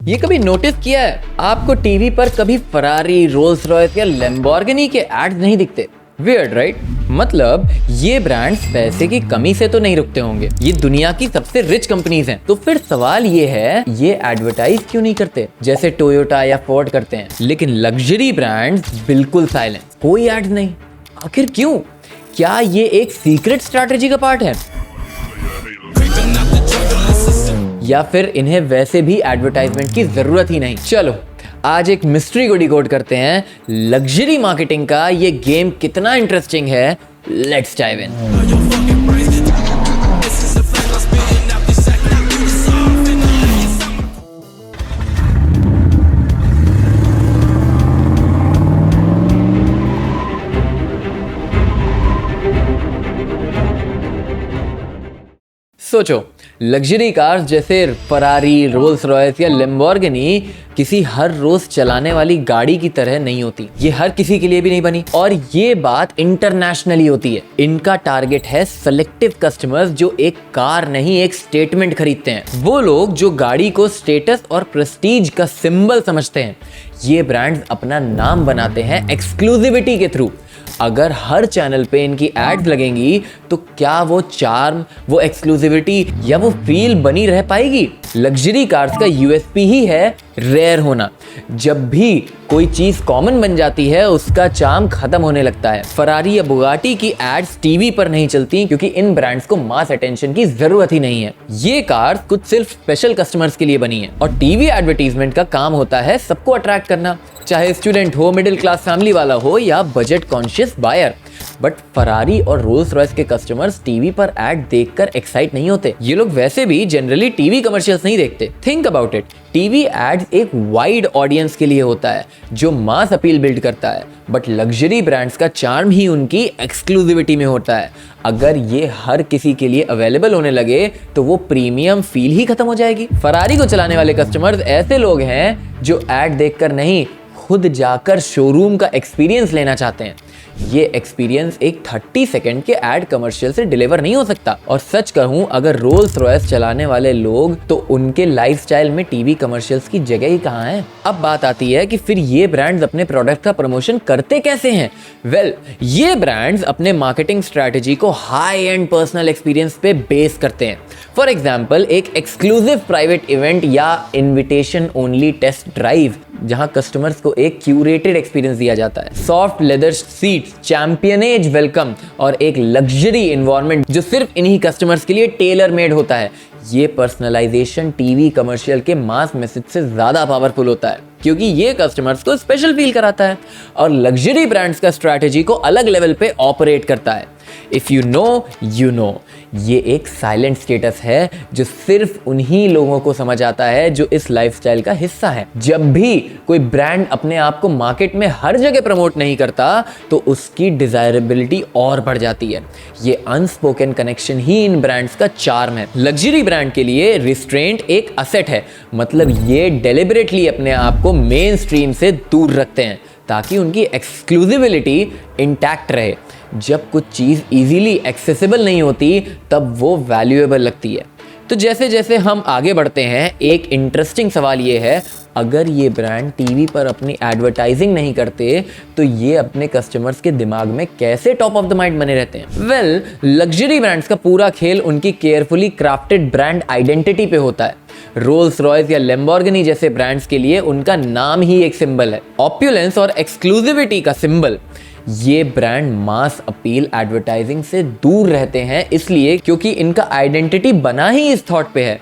ये कभी नोटिस किया है आपको टीवी पर कभी फरारी, रोल्स रॉयस या लैम्बोर्गिनी के एड्स नहीं दिखते? Weird right? मतलब ये ब्रांड्स पैसे की कमी से तो नहीं रुकते होंगे, ये दुनिया की सबसे रिच कंपनीज हैं। तो फिर सवाल ये है, ये एडवर्टाइज क्यों नहीं करते जैसे टोयोटा या फोर्ड करते हैं? लेकिन लग्जरी ब्रांड्स बिल्कुल साइलेंट, कोई एड्स नहीं। आखिर क्यों? क्या ये एक सीक्रेट स्ट्रैटेजी का पार्ट है, या फिर इन्हें वैसे भी एडवर्टाइजमेंट की जरूरत ही नहीं? चलो आज एक मिस्ट्री को डिकोड करते हैं। लग्जरी मार्केटिंग का ये गेम कितना इंटरेस्टिंग है, लेट्स डाइव इन। सोचो, लग्जरी कार्स जैसे फरारी, रोल्स रॉयस या लैम्बोर्गिनी किसी हर रोज चलाने वाली गाड़ी की तरह नहीं होती। ये हर किसी के लिए भी नहीं बनी, और ये बात इंटरनेशनली होती है। इनका टारगेट है सेलेक्टिव कस्टमर्स जो एक कार नहीं, एक स्टेटमेंट खरीदते हैं। वो लोग जो गाड़ी को स्टेटस और प्रेस्टीज का सिंबल समझते हैं। ये ब्रांड्स अपना नाम बनाते हैं एक्सक्लूसिविटी के थ्रू। अगर हर चैनल पे इनकी एड्स लगेंगी तो क्या वो चार्म, वो एक्सक्लूसिविटी या वो फील बनी रह पाएगी? लग्जरी कार्स का यूएसपी ही है रेयर होना। जब भी कोई चीज कॉमन बन जाती है उसका चार्म खत्म होने लगता है। फरारी या बुगाटी की एड्स टीवी पर नहीं चलती क्योंकि इन ब्रांड्स को मास अटेंशन की जरूरत ही नहीं है। ये कार्स कुछ सिर्फ स्पेशल कस्टमर्स के लिए बनी है, और टीवी एडवर्टीजमेंट का काम होता है सबको अट्रैक्ट करना, चाहे स्टूडेंट हो, मिडिल क्लास फैमिली वाला हो या budget conscious buyer. But Ferrari और रोल्स रॉयस के कस्टमर्स टीवी पर एड देखकर एक्साइट नहीं होते। ये लोग वैसे भी जनरली टीवी कमर्शियल्स नहीं देखते। Think about it, TV ads एक वाइड ऑडियंस के लिए होता है जो मास अपील बिल्ड करता है, बट लग्जरी ब्रांड्स का चार्म ही उनकी एक्सक्लूसिविटी में होता है। अगर ये हर किसी के लिए अवेलेबल होने लगे तो वो प्रीमियम फील ही खत्म हो जाएगी। फरारी को चलाने वाले कस्टमर्स ऐसे लोग हैं जो एड देखकर नहीं, खुद जाकर शोरूम का एक्सपीरियंस लेना चाहते हैं। ये एक्सपीरियंस एक 30 सेकंड के एड कमर्शियल से डिलीवर नहीं हो सकता। और सच कहूं, अगर रोल्स रॉयस चलाने वाले लोग तो उनके लाइफस्टाइल में टीवी कमर्शियल्स की जगह ही कहां है? अब बात आती है कि फिर ये ब्रांड्स अपने प्रोडक्ट का प्रमोशन करते कैसे हैं? वेल, ये ब्रांड्स अपने मार्केटिंग स्ट्रैटेजी को हाई एंड पर्सनल एक्सपीरियंस पे बेस करते हैं। फॉर एग्जाम्पल, एक एक्सक्लूसिव प्राइवेट इवेंट या इन्विटेशन ओनली टेस्ट ड्राइव जहां कस्टमर्स को एक क्यूरेटेड एक्सपीरियंस दिया जाता है, सॉफ्ट लेदर सीट्स, चैंपियनेज वेलकम और एक लग्जरी एनवायरनमेंट जो सिर्फ इन्हीं कस्टमर्स के लिए टेलर मेड होता है। ये पर्सनलाइजेशन टीवी कमर्शियल के मास मैसेज से ज्यादा पावरफुल होता है क्योंकि ये कस्टमर्स को स्पेशल फील कराता है, और लग्जरी ब्रांड्स का स्ट्रैटेजी को अलग लेवल पे ऑपरेट करता है। If you know you know, ये एक साइलेंट स्टेटस है जो सिर्फ उन्हीं लोगों को समझ आता है जो इस लाइफस्टाइल का हिस्सा है। जब भी कोई ब्रांड अपने आप को मार्केट में हर जगह प्रमोट नहीं करता तो उसकी डिजायरेबिलिटी और बढ़ जाती है। ये अनस्पोकन कनेक्शन ही इन ब्रांड्स का चार्म है। लग्जरी ब्रांड के लिए रिस्ट्रेंट एक असेट है, मतलब ये डेलिबरेटली अपने आप को मेन स्ट्रीम से दूर रखते हैं ताकि उनकी एक्सक्लूसिविटी इंटैक्ट रहे। जब कुछ चीज़ इजीली एक्सेसिबल नहीं होती तब वो वैल्यूएबल लगती है। तो जैसे जैसे हम आगे बढ़ते हैं, एक इंटरेस्टिंग सवाल ये है, अगर ये ब्रांड टीवी पर अपनी एडवर्टाइजिंग नहीं करते तो ये अपने कस्टमर्स के दिमाग में कैसे टॉप ऑफ द माइंड बने रहते हैं? वेल, लग्जरी ब्रांड्स का पूरा खेल उनकी केयरफुली क्राफ्टेड ब्रांड आइडेंटिटी पे होता है। रोल्स रॉयस या लैम्बोर्गिनी जैसे ब्रांड्स के लिए उनका नाम ही एक सिंबल है, ऑप्युलेंस और एक्सक्लूसिविटी का सिंबल। ये ब्रांड मास अपील एडवर्टाइजिंग से दूर रहते हैं इसलिए क्योंकि इनका आइडेंटिटी बना ही इस थॉट पे है,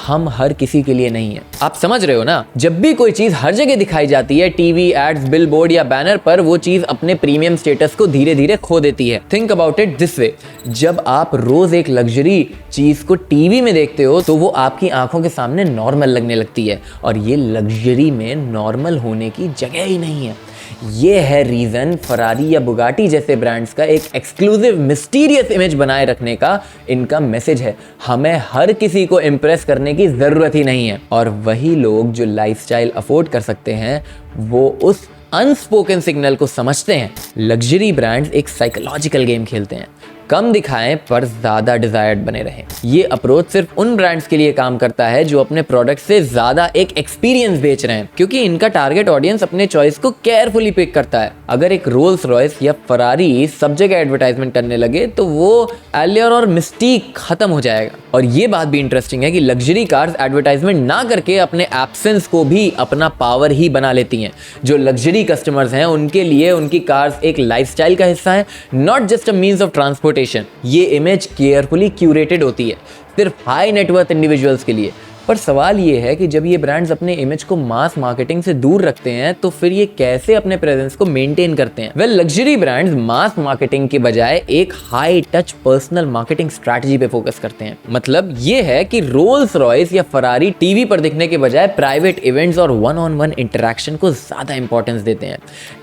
हम हर किसी के लिए नहीं है। आप समझ रहे हो ना? जब भी कोई चीज हर जगह दिखाई जाती है, टीवी एड्स, बिलबोर्ड या बैनर पर, वो चीज अपने प्रीमियम स्टेटस को धीरे धीरे खो देती है। Think about it this way, जब आप रोज एक लग्जरी चीज को टीवी में देखते हो तो वो आपकी आंखों के सामने नॉर्मल लगने लगती है, और ये लग्जरी में नॉर्मल होने की जगह ही नहीं है। ये है रीजन फरारी या बुगाटी जैसे ब्रांड्स का एक एक्सक्लूसिव मिस्टीरियस इमेज बनाए रखने का इनका मैसेज है। हमें हर किसी को इम्प्रेस करने की जरूरत ही नहीं है, और वही लोग जो लाइफस्टाइल अफोर्ड कर सकते हैं वो उस अनस्पोकन सिग्नल को समझते हैं। लग्जरी ब्रांड्स एक साइकोलॉजिकल गेम खेलते हैं। कम दिखाएं पर ज्यादा डिजायर्ड बने रहें। ये अप्रोच सिर्फ उन ब्रांड्स के लिए काम करता है जो अपने प्रोडक्ट से ज्यादा एक एक्सपीरियंस बेच रहे हैं, क्योंकि इनका टारगेट ऑडियंस अपने चॉइस को केयरफुली पिक करता है। अगर एक रोल्स रॉयस या फरारी सब जगह एडवर्टाइजमेंट करने लगे तो वो एलियर और मिस्टीक खत्म हो जाएगा। और ये बात भी इंटरेस्टिंग है कि लग्जरी कार्स एडवर्टाइजमेंट ना करके अपने एब्सेंस को भी अपना पावर ही बना लेती हैं। जो लग्जरी कस्टमर्स हैं उनके लिए उनकी कार्स एक लाइफस्टाइल का हिस्सा है, not just a means of transportation. ये इमेज केयरफुली क्यूरेटेड होती है सिर्फ हाई नेटवर्थ इंडिविजुअल्स के लिए। पर सवाल ये है कि जब ये ब्रांड्स अपने इमेज को मास मार्केटिंग से दूर रखते हैं तो फिर ये कैसे अपने प्रेजेंस को मेंटेन करते हैं? वेल, लग्जरी ब्रांड्स मास मार्केटिंग के बजाय एक high touch personal marketing strategy पे फोकस करते हैं। मतलब ये है कि रोल्स रॉयस या फरारी टीवी पर दिखने के बजाय प्राइवेट इवेंट्स और वन ऑन वन इंटरेक्शन को ज्यादा इंपॉर्टेंस देते हैं।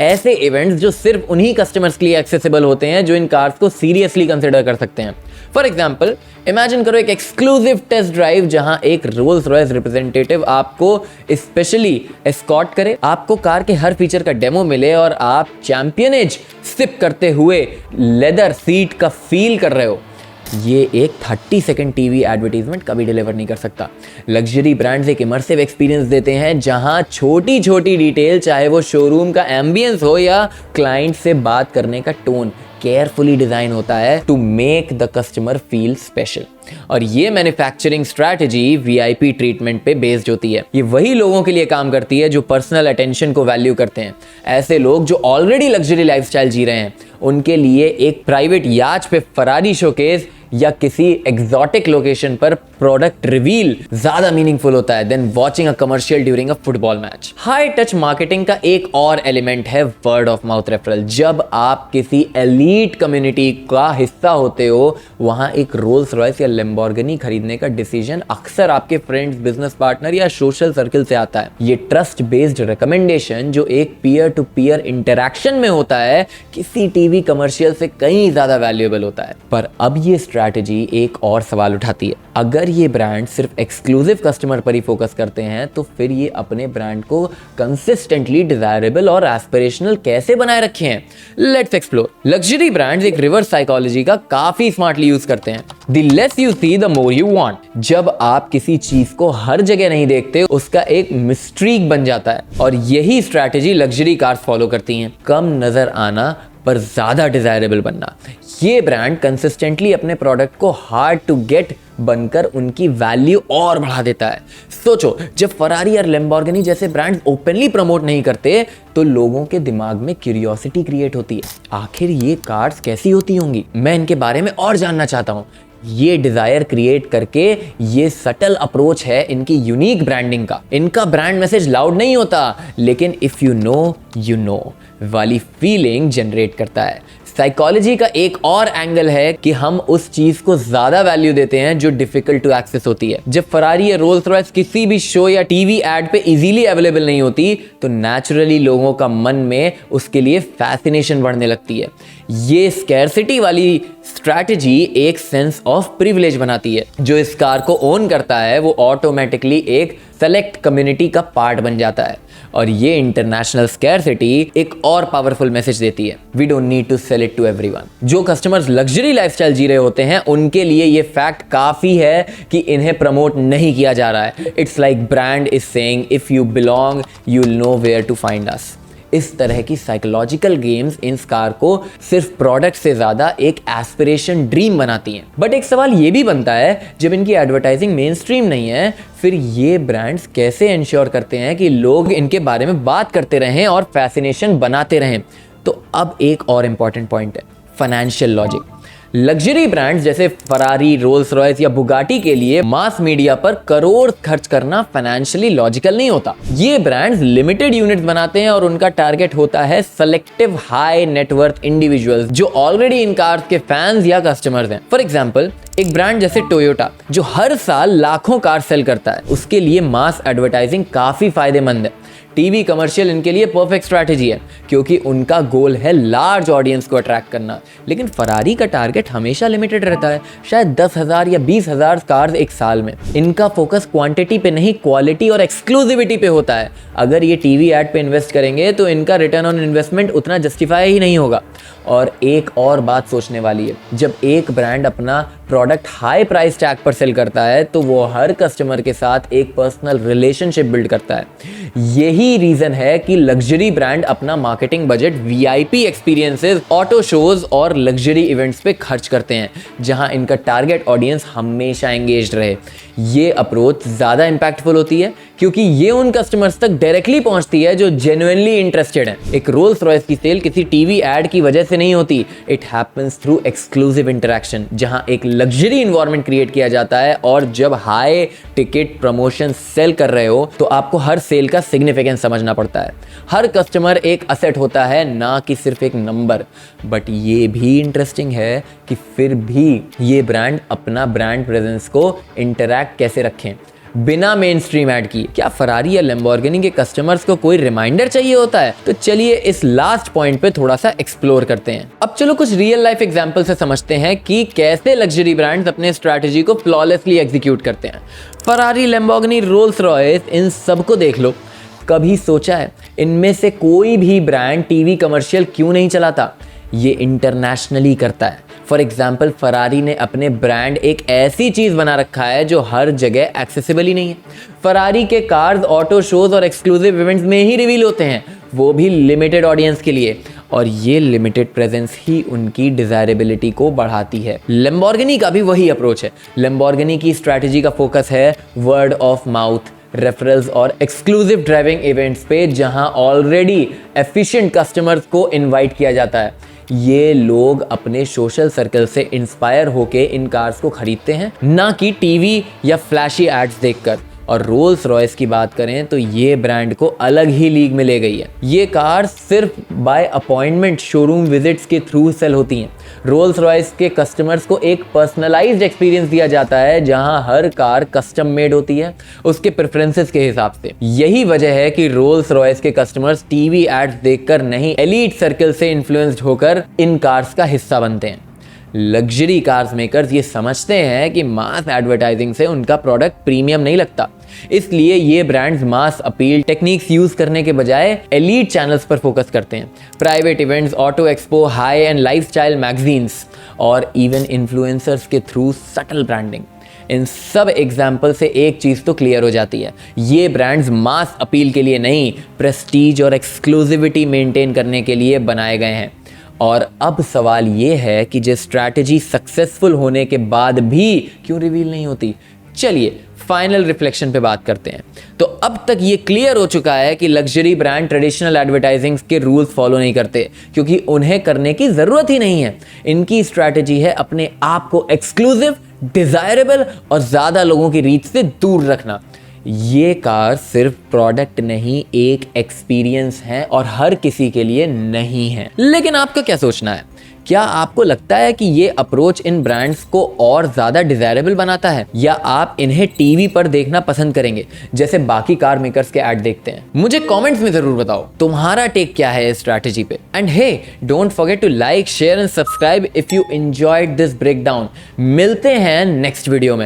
ऐसे इवेंट्स जो सिर्फ उन्हीं कस्टमर्स के लिए एक्सेसिबल होते हैं जो इन कार्स को सीरियसली कंसिडर कर सकते हैं। फॉर एग्जाम्पल, इमेजिन करो एक एक्सक्लूसिव टेस्ट ड्राइव जहां एक रोल्स रॉयस रिप्रेजेंटेटिव आपको स्पेशली एस्कॉर्ट करे, आपको कार के हर फीचर का डेमो मिले और आप चैंपियनेज सिप करते हुए लेदर सीट का फील कर रहे हो। ये एक 30 सेकंड टीवी एडवर्टाइजमेंट कभी डिलीवर नहीं कर सकता। लग्जरी ब्रांड्स एक इमर्सिव एक्सपीरियंस देते हैं जहां छोटी छोटी डिटेल, चाहे वो शोरूम का एम्बियंस हो या क्लाइंट से बात करने का टोन, केयरफुली डिजाइन होता है to make the customer feel special. और ये मैन्युफैक्चरिंग स्ट्रैटेजी वीआईपी ट्रीटमेंट पे बेस्ड होती है। ये वही लोगों के लिए काम करती है जो पर्सनल अटेंशन को वैल्यू करते हैं। ऐसे लोग जो ऑलरेडी लग्जरी लाइफस्टाइल जी रहे हैं, उनके लिए एक प्राइवेट याच पे फरारी शोकेस या किसी एग्जॉटिक लोकेशन पर प्रोडक्ट रिवील ज्यादा मीनिंगफुल होता है than watching a commercial during a football match. High touch marketing का एक और एलिमेंट है वर्ड ऑफ माउथ रेफरल। जब आप किसी एलीट कम्युनिटी का हिस्सा होते हो, वहां एक रोल्स रॉयस या लैम्बोर्गिनी खरीदने का डिसीजन अक्सर आपके फ्रेंड्स, बिजनेस पार्टनर या सोशल सर्किल से आता है। ये ट्रस्ट बेस्ड रिकमेंडेशन जो एक पीयर टू पीयर इंटरैक्शन में होता है, किसी टीवी कमर्शियल से कहीं ज्यादा वैल्यूएबल होता है। पर अब ये स्ट्रैटेजी एक और सवाल उठाती है। अगर ये ब्रांड सिर्फ एक्सक्लूसिव कस्टमर पर ही फोकस करते हैं तो फिर ये अपने ब्रांड को कंसिस्टेंटली डिजायरेबल और एस्पिरेशनल कैसे बनाए रखे हैं? Let's explore. लग्जरी ब्रांड्स एक रिवर्स साइकोलॉजी का काफी स्मार्टली यूज करते हैं। The less you see the more you want. जब आप किसी चीज को हर जगह नहीं देखते, उसका एक मिस्ट्रीक बन जाता है। और यही स्ट्रैटेजी लग्जरी कार्स फॉलो करती हैं। कम नजर आना पर ज्यादा डिजायरेबल बनना। ये ब्रांड कंसिस्टेंटली अपने प्रोडक्ट को हार्ड टू गेट बनकर उनकी वैल्यू और बढ़ा देता है। सोचो, जब फरारी और लैम्बोर्गिनी जैसे ब्रांड्स ओपनली प्रमोट नहीं करते तो लोगों के दिमाग में क्यूरियोसिटी क्रिएट होती है। आखिर ये कार्स कैसी होती होंगी? मैं इनके बारे में और जानना चाहता हूँ। ये डिजायर क्रिएट करके ये सटल अप्रोच है इनकी यूनिक ब्रांडिंग का। इनका ब्रांड मैसेज लाउड नहीं होता, लेकिन इफ यू नो वाली फीलिंग जनरेट करता है। साइकोलॉजी का एक और एंगल है कि हम उस चीज को ज्यादा वैल्यू देते हैं जो डिफिकल्ट टू एक्सेस होती है। जब फरारी या रोल्स रॉयस किसी भी शो या टीवी एड पे इजीली अवेलेबल नहीं होती तो नेचुरली लोगों का मन में उसके लिए फैसिनेशन बढ़ने लगती है। ये स्कैरसिटी वाली स्ट्रैटेजी एक सेंस ऑफ प्रिविलेज बनाती है। जो इस कार को ओन करता है वो ऑटोमेटिकली एक सेलेक्ट कम्युनिटी का पार्ट बन जाता है। और ये इंटरनेशनल स्कैरसिटी एक और पावरफुल मैसेज देती है, we don't need to sell it to everyone. जो कस्टमर्स लग्जरी लाइफस्टाइल जी रहे होते हैं उनके लिए ये फैक्ट काफी है कि इन्हें प्रमोट नहीं किया जा रहा है। It's like brand is saying if you belong you will know where to find us. इस तरह की साइकोलॉजिकल गेम्स इन कार को सिर्फ प्रोडक्ट से ज्यादा एक एस्पिरेशन ड्रीम बनाती हैं। बट एक सवाल ये भी बनता है, जब इनकी एडवर्टाइजिंग मेन स्ट्रीम नहीं है, फिर ये ब्रांड्स कैसे इंश्योर करते हैं कि लोग इनके बारे में बात करते रहें और फैसिनेशन बनाते रहें? तो अब एक और इंपॉर्टेंट पॉइंट है, फाइनेंशियल लॉजिक। लग्जरी ब्रांड्स जैसे फरारी, रोल्स रॉयस या बुगाटी के लिए मास मीडिया पर करोड़ खर्च करना फाइनेंशियली लॉजिकल नहीं होता। ये ब्रांड्स लिमिटेड यूनिट्स बनाते हैं और उनका टारगेट होता है सेलेक्टिव हाई नेटवर्थ इंडिविजुअल्स जो ऑलरेडी इन कार्स के फैंस या कस्टमर्स हैं। फॉर एग्जांपल, एक ब्रांड जैसे टोयोटा जो हर साल लाखों कार सेल करता है, उसके लिए मास एडवर्टाइजिंग काफी फायदेमंद है। टीवी कमर्शियल इनके लिए परफेक्ट स्ट्रैटेजी है क्योंकि उनका गोल है लार्ज ऑडियंस को अट्रैक्ट करना। लेकिन फरारी का टारगेट मार्केट हमेशा लिमिटेड रहता है, शायद 10,000 या 20,000 कार्स एक साल में। इनका फोकस क्वांटिटी पे नहीं, क्वालिटी और एक्सक्लूसिविटी पे होता है। अगर ये टीवी एड पे इन्वेस्ट करेंगे तो इनका रिटर्न ऑन इन्वेस्टमेंट उतना जस्टिफाई ही नहीं होगा। और एक और बात सोचने वाली है, जब एक ब्रांड अपना प्रोडक्ट हाई प्राइस टैग पर सेल करता है तो वो हर कस्टमर के साथ एक पर्सनल रिलेशनशिप बिल्ड करता है। यही रीजन है कि लग्जरी ब्रांड अपना marketing budget VIP experiences, auto shows और लग्जरी इवेंट्स पे खर्च करते हैं, जहां इनका टारगेट ऑडियंस हमेशा एंगेज्ड रहे। ये अप्रोच ज़्यादा इंपैक्टफुल होती है क्योंकि ये उन कस्टमर्स तक डायरेक्टली पहुंचती है जो जेन्युइनली इंटरेस्टेड हैं। एक रोल्स रॉयस की सेल किसी टीवी एड की वजह से नहीं होती, it happens through exclusive interaction, जहां एक लग्जरी इन्वायरमेंट क्रिएट किया जाता है। और जब हाई टिकट प्रमोशन सेल कर रहे हो तो आपको हर सेल का सिग्निफिकेंस समझना पड़ता है। हर कस्टमर एक असेट होता है, ना कि सिर्फ एक नंबर। बट ये भी इंटरेस्टिंग है कि फिर भी ये ब्रांड अपना ब्रांड प्रेजेंस को इंटरैक्ट कैसे रखें बिना मेन स्ट्रीम ऐड की। क्या फरारी या लैम्बोर्गिनी के कस्टमर्स को कोई रिमाइंडर चाहिए होता है? तो चलिए इस लास्ट पॉइंट पे थोड़ा सा एक्सप्लोर करते हैं। अब चलो कुछ रियल लाइफ एग्जांपल से समझते हैं कि कैसे लग्जरी ब्रांड्स अपने स्ट्रैटेजी को फ्लॉलेसली एग्जीक्यूट करते हैं। फरारी, लैम्बोर्गिनी, रोल्स रॉयस, इन सबको देख लो। कभी सोचा है इनमें से कोई भी ब्रांड टीवी कमर्शियल क्यों नहीं चलाता? ये इंटरनेशनली करता है। फॉर एग्जाम्पल, फरारी ने अपने ब्रांड एक ऐसी चीज बना रखा है जो हर जगह एक्सेसिबल ही नहीं है। फरारी के कार्स ऑटो शोज और एक्सक्लूसिव इवेंट्स में ही रिवील होते हैं, वो भी लिमिटेड ऑडियंस के लिए। और ये लिमिटेड प्रेजेंस ही उनकी डिजायरेबिलिटी को बढ़ाती है। लैम्बोर्गिनी का भी वही अप्रोच है। लैम्बोर्गिनी की स्ट्रैटेजी का फोकस है वर्ड ऑफ माउथ, रेफरल्स और एक्सक्लूसिव ड्राइविंग इवेंट्स पे, जहां ऑलरेडी एफिशिएंट कस्टमर्स को इनवाइट किया जाता है। ये लोग अपने सोशल सर्कल से इंस्पायर होके इन कार्स को खरीदते हैं, ना कि टीवी या फ्लैशी एड्स देखकर। और रोल्स रॉयस की बात करें तो ये ब्रांड को अलग ही लीग में ले गई है। ये कार सिर्फ बाय अपॉइंटमेंट शोरूम विजिट्स के थ्रू सेल होती हैं। रोल्स रॉयस के कस्टमर्स को एक पर्सनलाइज्ड एक्सपीरियंस दिया जाता है, जहां हर कार कस्टम मेड होती है उसके प्रेफरेंसेस के हिसाब से। यही वजह है कि रोल्स रॉयस के कस्टमर्स टीवी एड्स देखकर नहीं, एलीट सर्कल से इन्फ्लुएंस्ड होकर इन कार्स का हिस्सा बनते हैं। लग्जरी कार्स मेकर्स ये समझते हैं कि मास एडवर्टाइजिंग से उनका प्रोडक्ट प्रीमियम नहीं लगता, इसलिए ये brands mass appeal techniques use करने के बजाय एलीट चैनल्स पर फोकस करते हैं। Private events, auto expo, high and lifestyle magazines और इवन इन्फ्लुएंसर्स के थ्रू सटल ब्रांडिंग। इन सब एग्जाम्पल से एक चीज तो क्लियर हो जाती है, ये ब्रांड्स मास अपील के लिए नहीं, प्रेस्टीज और एक्सक्लूसिविटी मेंटेन करने के लिए बनाए गए हैं। और अब सवाल ये है कि जो स्ट्रैटेजी सक्सेसफुल होने के बाद भी क्यों रिवील नहीं होती? चलिए फाइनल रिफ्लेक्शन पे बात करते हैं। तो अब तक ये क्लियर हो चुका है कि लग्जरी ब्रांड ट्रेडिशनल एडवर्टाइजिंग के रूल्स फॉलो नहीं करते, क्योंकि उन्हें करने की जरूरत ही नहीं है। इनकी स्ट्रैटेजी है अपने आप को एक्सक्लूसिव, डिजायरेबल और ज्यादा लोगों की रीच से दूर रखना। ये कार सिर्फ प्रोडक्ट नहीं, एक एक्सपीरियंस है और हर किसी के लिए नहीं है। लेकिन आपका क्या सोचना है? क्या आपको लगता है कि ये अप्रोच इन ब्रांड्स को और ज्यादा डिजायरेबल बनाता है, या आप इन्हें टीवी पर देखना पसंद करेंगे जैसे बाकी कार मेकर्स के ऐड देखते हैं? मुझे कमेंट्स में जरूर बताओ तुम्हारा टेक क्या है इस स्ट्रैटेजी पे। And hey, don't forget to like, share and subscribe if you enjoyed this breakdown. मिलते हैं नेक्स्ट वीडियो में।